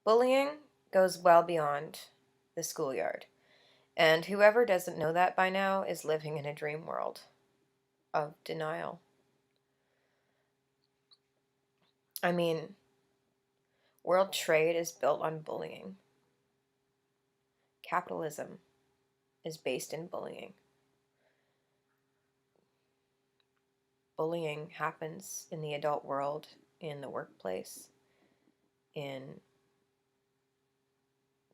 Bullying goes well beyond the schoolyard. And whoever doesn't know that by now is living in a dream world of denial. I mean, world trade is built on bullying. Capitalism is based in bullying. Bullying happens in the adult world, in the workplace, in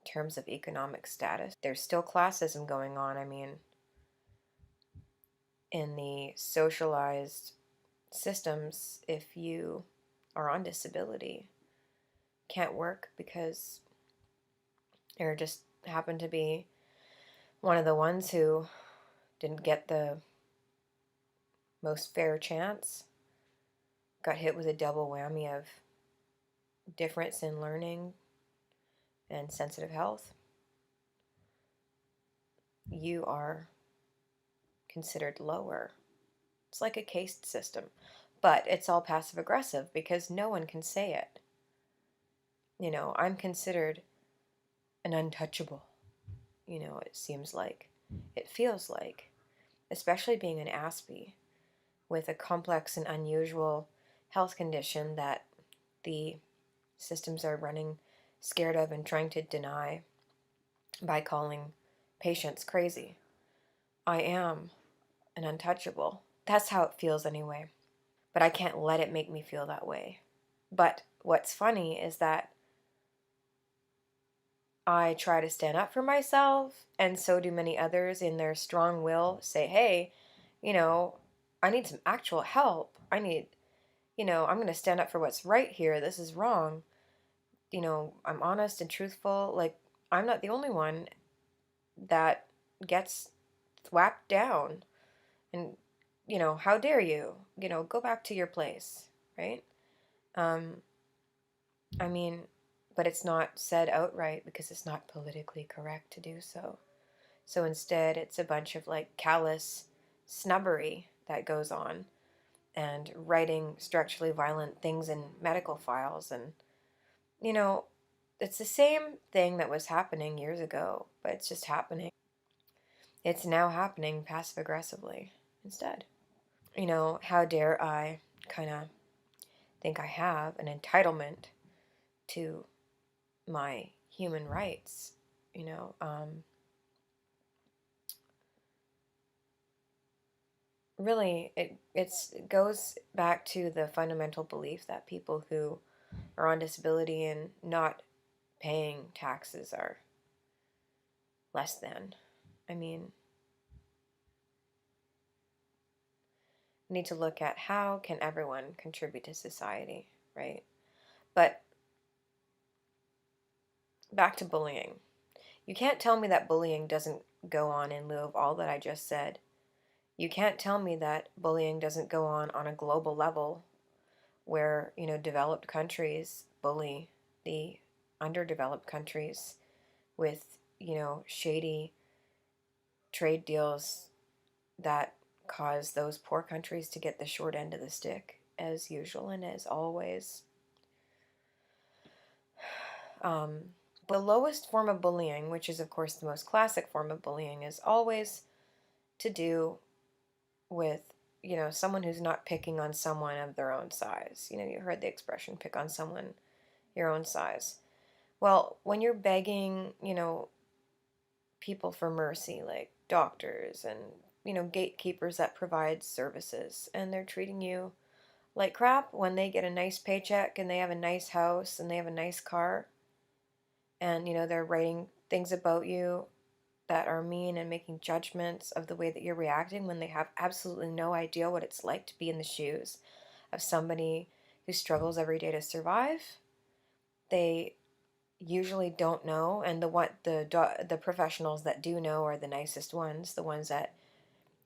terms of economic status. There's still classism going on. I mean, in the socialized systems, if you are on disability, can't work because you're just happen to be one of the ones who didn't get the most fair chance, got hit with a double whammy of difference in learning and sensitive health, you are considered lower. It's like a caste system, but it's all passive aggressive because no one can say it. I'm considered an untouchable, it seems like, it feels like, especially being an Aspie with a complex and unusual health condition that the systems are running scared of and trying to deny by calling patients crazy. I am an untouchable. That's how it feels anyway. But I can't let it make me feel that way. But what's funny is that I try to stand up for myself, and so do many others in their strong will say, hey, you know, I need some actual help. I'm going to stand up for what's right here. This is wrong. I'm honest and truthful. Like, I'm not the only one that gets thwacked down. And, how dare you? Go back to your place, right? Um, I mean, but it's not said outright because it's not politically correct to do so. So instead, it's a bunch of like callous snubbery that goes on and writing structurally violent things in medical files. And, you know, it's the same thing that was happening years ago, but it's just happening. It's now happening passive aggressively instead. How dare I kind of think I have an entitlement to my human rights, you know. Really, it goes back to the fundamental belief that people who are on disability and not paying taxes are less than. I mean, we need to look at how can everyone contribute to society, right? But back to bullying. You can't tell me that bullying doesn't go on in lieu of all that I just said. You can't tell me that bullying doesn't go on a global level where, developed countries bully the underdeveloped countries with, shady trade deals that cause those poor countries to get the short end of the stick, as usual and as always. The lowest form of bullying, which is, of course, the most classic form of bullying, is always to do with, someone who's not picking on someone of their own size. You heard the expression, pick on someone your own size. Well, when you're begging, people for mercy, like doctors and, gatekeepers that provide services, and they're treating you like crap when they get a nice paycheck and they have a nice house and they have a nice car, and, they're writing things about you that are mean and making judgments of the way that you're reacting when they have absolutely no idea what it's like to be in the shoes of somebody who struggles every day to survive. They usually don't know, and the professionals that do know are the nicest ones, the ones that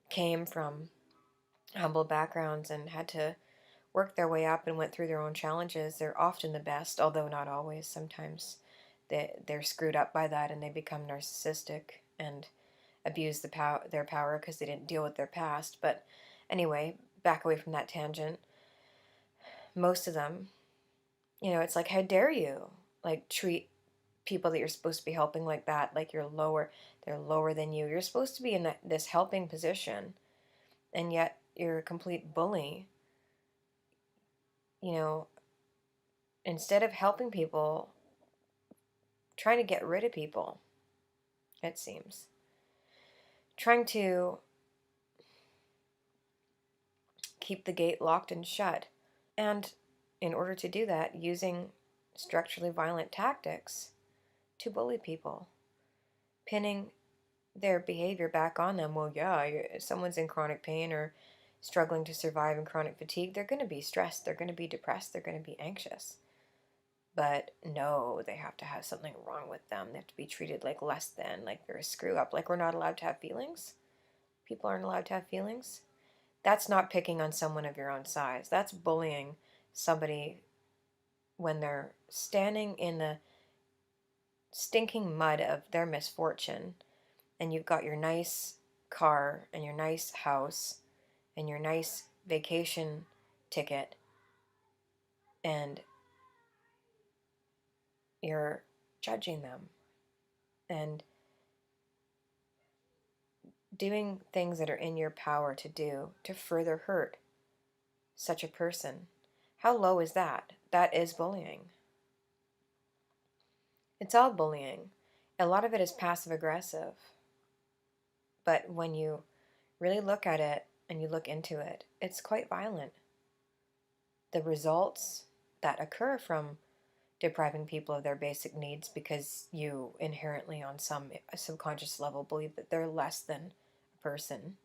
came from humble backgrounds and had to work their way up and went through their own challenges. They're often the best, although not always. Sometimes they're screwed up by that and they become narcissistic and abuse their power because they didn't deal with their past. But anyway, back away from that tangent. Most of them, it's like, how dare you, like, treat people that you're supposed to be helping like that, like they're lower than you. You're supposed to be in this helping position, and yet you're a complete bully. You know, instead of helping people, trying to get rid of people, it seems. Trying to keep the gate locked and shut. And in order to do that, using structurally violent tactics to bully people, pinning their behavior back on them. Well, yeah, if someone's in chronic pain or struggling to survive in chronic fatigue, they're going to be stressed, they're going to be depressed, they're going to be anxious. But no, they have to have something wrong with them. They have to be treated like less than, like they're a screw up, like we're not allowed to have feelings. People aren't allowed to have feelings. That's not picking on someone of your own size. That's bullying somebody when they're standing in the stinking mud of their misfortune, and you've got your nice car and your nice house and your nice vacation ticket, and you're judging them and doing things that are in your power to do to further hurt such a person. How low is that? That is bullying. It's all bullying. A lot of it is passive aggressive. But when you really look at it and you look into it, it's quite violent. The results that occur from depriving people of their basic needs because you inherently, on some subconscious level, believe that they're less than a person,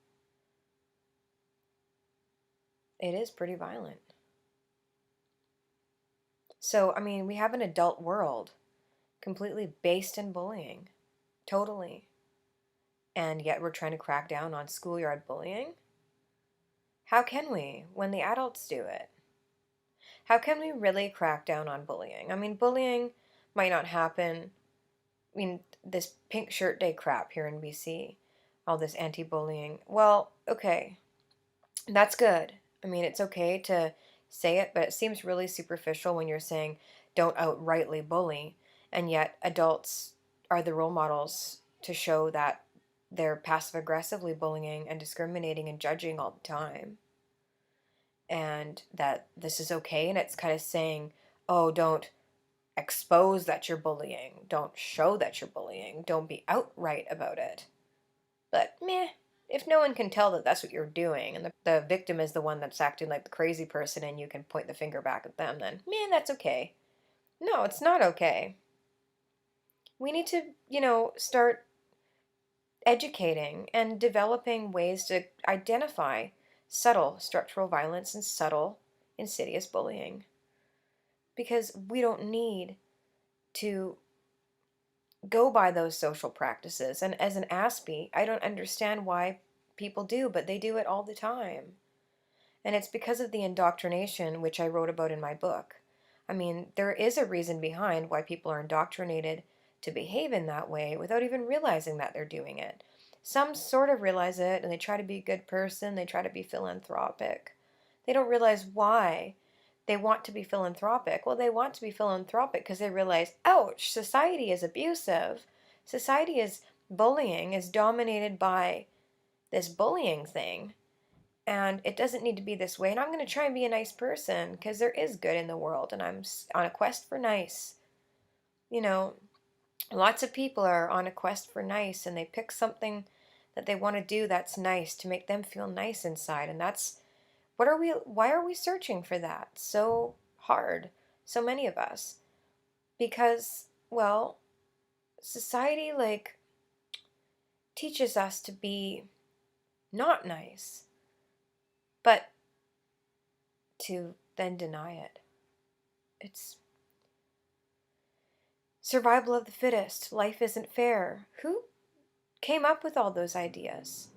it is pretty violent. So, I mean, we have an adult world completely based in bullying. Totally. And yet we're trying to crack down on schoolyard bullying? How can we when the adults do it? How can we really crack down on bullying? I mean, bullying might not happen. I mean, this pink shirt day crap here in BC, all this anti-bullying. Well, okay, that's good. I mean, it's okay to say it, but it seems really superficial when you're saying don't outrightly bully, and yet adults are the role models to show that they're passive aggressively bullying and discriminating and judging all the time. And that this is okay, and it's kind of saying, oh, don't expose that you're bullying, don't show that you're bullying, don't be outright about it. But meh, if no one can tell that that's what you're doing, and the victim is the one that's acting like the crazy person, and you can point the finger back at them, then man, that's okay. No, it's not okay. We need to, start educating and developing ways to identify subtle structural violence and subtle insidious bullying. Because we don't need to go by those social practices. And as an aspie, I don't understand why people do, but they do it all the time. And it's because of the indoctrination, which I wrote about in my book. I mean, there is a reason behind why people are indoctrinated to behave in that way without even realizing that they're doing it. Some sort of realize it and they try to be a good person, they try to be philanthropic. They don't realize why they want to be philanthropic. Well, they want to be philanthropic because they realize, ouch, society is abusive. Society is bullying, is dominated by this bullying thing. And it doesn't need to be this way. And I'm going to try and be a nice person because there is good in the world. And I'm on a quest for nice. You know, lots of people are on a quest for nice, and they pick something that they want to do that's nice to make them feel nice inside. And that's why are we searching for that so hard, so many of us? Because, well, society like teaches us to be not nice, but to then deny it. It's survival of the fittest, life isn't fair. Who came up with all those ideas?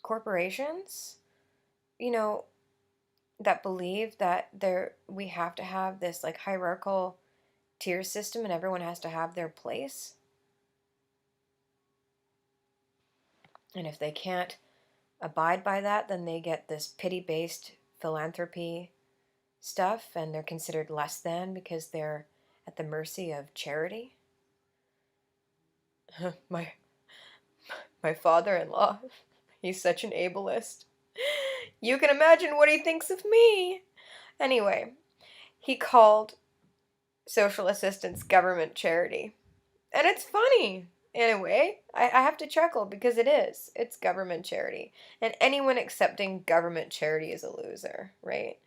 Corporations, you know, that believe that we have to have this like hierarchical tier system and everyone has to have their place. And if they can't abide by that, then they get this pity-based philanthropy stuff and they're considered less than because they're at the mercy of charity. my my father-in-law, he's such an ableist. You can imagine what he thinks of me. Anyway, he called social assistance government charity. And it's funny in a way. I have to chuckle because it is. It's government charity. And anyone accepting government charity is a loser, right?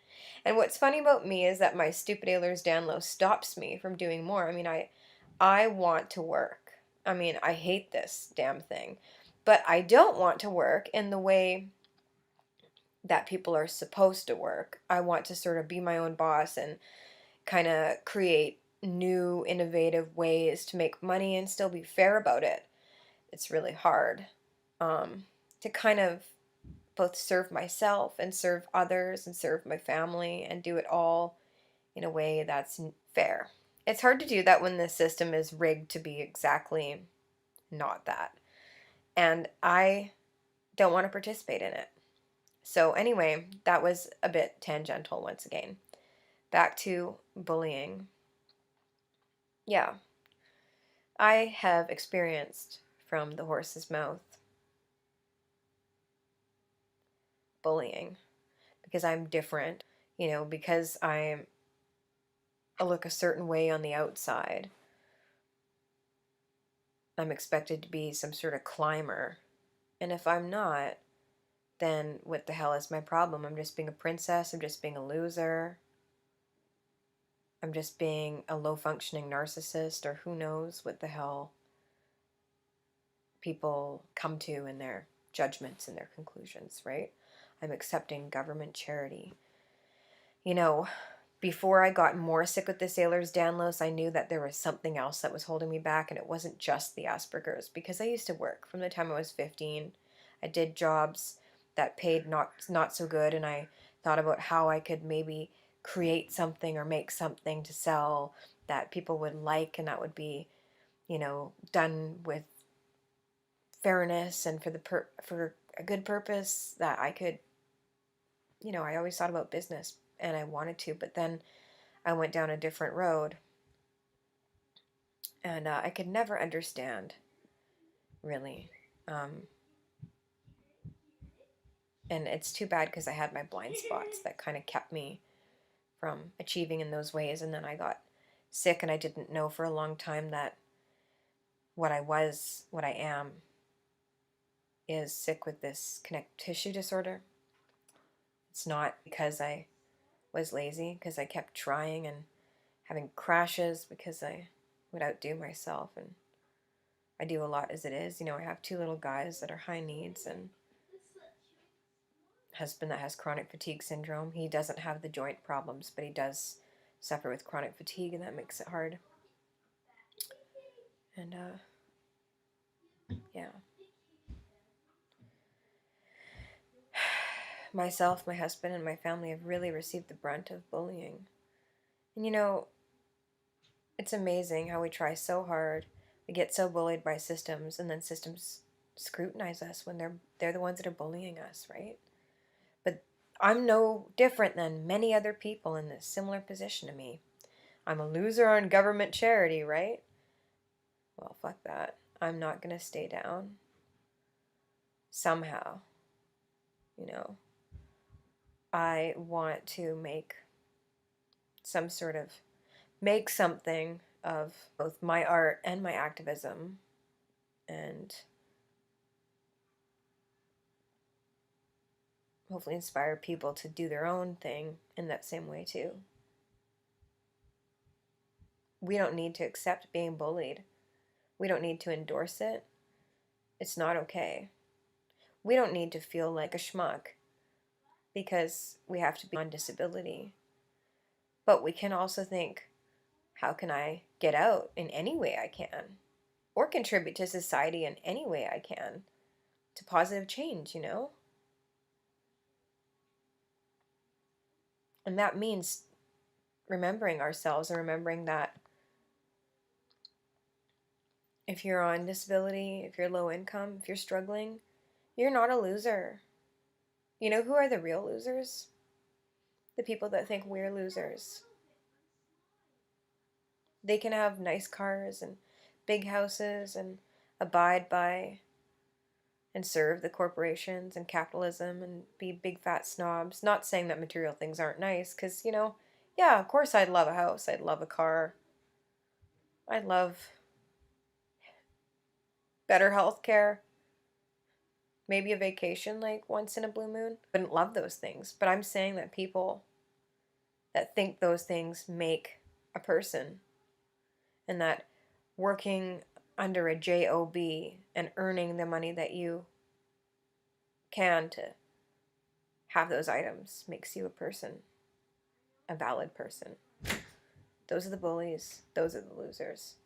And what's funny about me is that my stupid Ehlers-Danlos stops me from doing more. I mean, I want to work. I mean, I hate this damn thing. But I don't want to work in the way that people are supposed to work. I want to sort of be my own boss and kind of create new, innovative ways to make money and still be fair about it. It's really hard to kind of both serve myself and serve others and serve my family and do it all in a way that's fair. It's hard to do that when the system is rigged to be exactly not that. And I don't want to participate in it. So, anyway, that was a bit tangential once again. Back to bullying. Yeah, I have experienced from the horse's mouth bullying because I'm different, because I look a certain way on the outside. I'm expected to be some sort of climber. And if I'm not, then what the hell is my problem? I'm just being a princess. I'm just being a loser. I'm just being a low functioning narcissist, or who knows what the hell people come to in their judgments and their conclusions, right? I'm accepting government charity. Before I got more sick with the Ehlers-Danlos, I knew that there was something else that was holding me back, and it wasn't just the Asperger's, because I used to work from the time I was 15. I did jobs that paid not so good, and I thought about how I could maybe create something or make something to sell that people would like, and that would be, done with fairness and for a good purpose, that I could, I always thought about business and I wanted to, but then I went down a different road, and I could never understand, really. And it's too bad because I had my blind spots that kind of kept me from achieving in those ways, and then I got sick, and I didn't know for a long time that what I am, is sick with this connective tissue disorder. It's not because I was lazy, because I kept trying and having crashes because I would outdo myself, and I do a lot as it is. I have two little guys that are high needs, and a husband that has chronic fatigue syndrome. He doesn't have the joint problems, but he does suffer with chronic fatigue, and that makes it hard. And yeah. Myself, my husband, and my family have really received the brunt of bullying. And it's amazing how we try so hard. We get so bullied by systems, and then systems scrutinize us when they're the ones that are bullying us, right? But I'm no different than many other people in this similar position to me. I'm a loser on government charity, right? Well, fuck that. I'm not going to stay down. Somehow, I want to make something of both my art and my activism, and hopefully inspire people to do their own thing in that same way too. We don't need to accept being bullied. We don't need to endorse it. It's not okay. We don't need to feel like a schmuck because we have to be on disability. But we can also think, how can I get out in any way I can? Or contribute to society in any way I can to positive change, And that means remembering ourselves and remembering that if you're on disability, if you're low income, if you're struggling, you're not a loser. You know who are the real losers? The people that think we're losers. They can have nice cars and big houses and abide by and serve the corporations and capitalism and be big fat snobs. Not saying that material things aren't nice, because, yeah, of course I'd love a house, I'd love a car, I'd love better health care, maybe a vacation like once in a blue moon. Wouldn't love those things, but I'm saying that people that think those things make a person, and that working under a job and earning the money that you can to have those items makes you a person, a valid person. Those are the bullies. Those are the losers.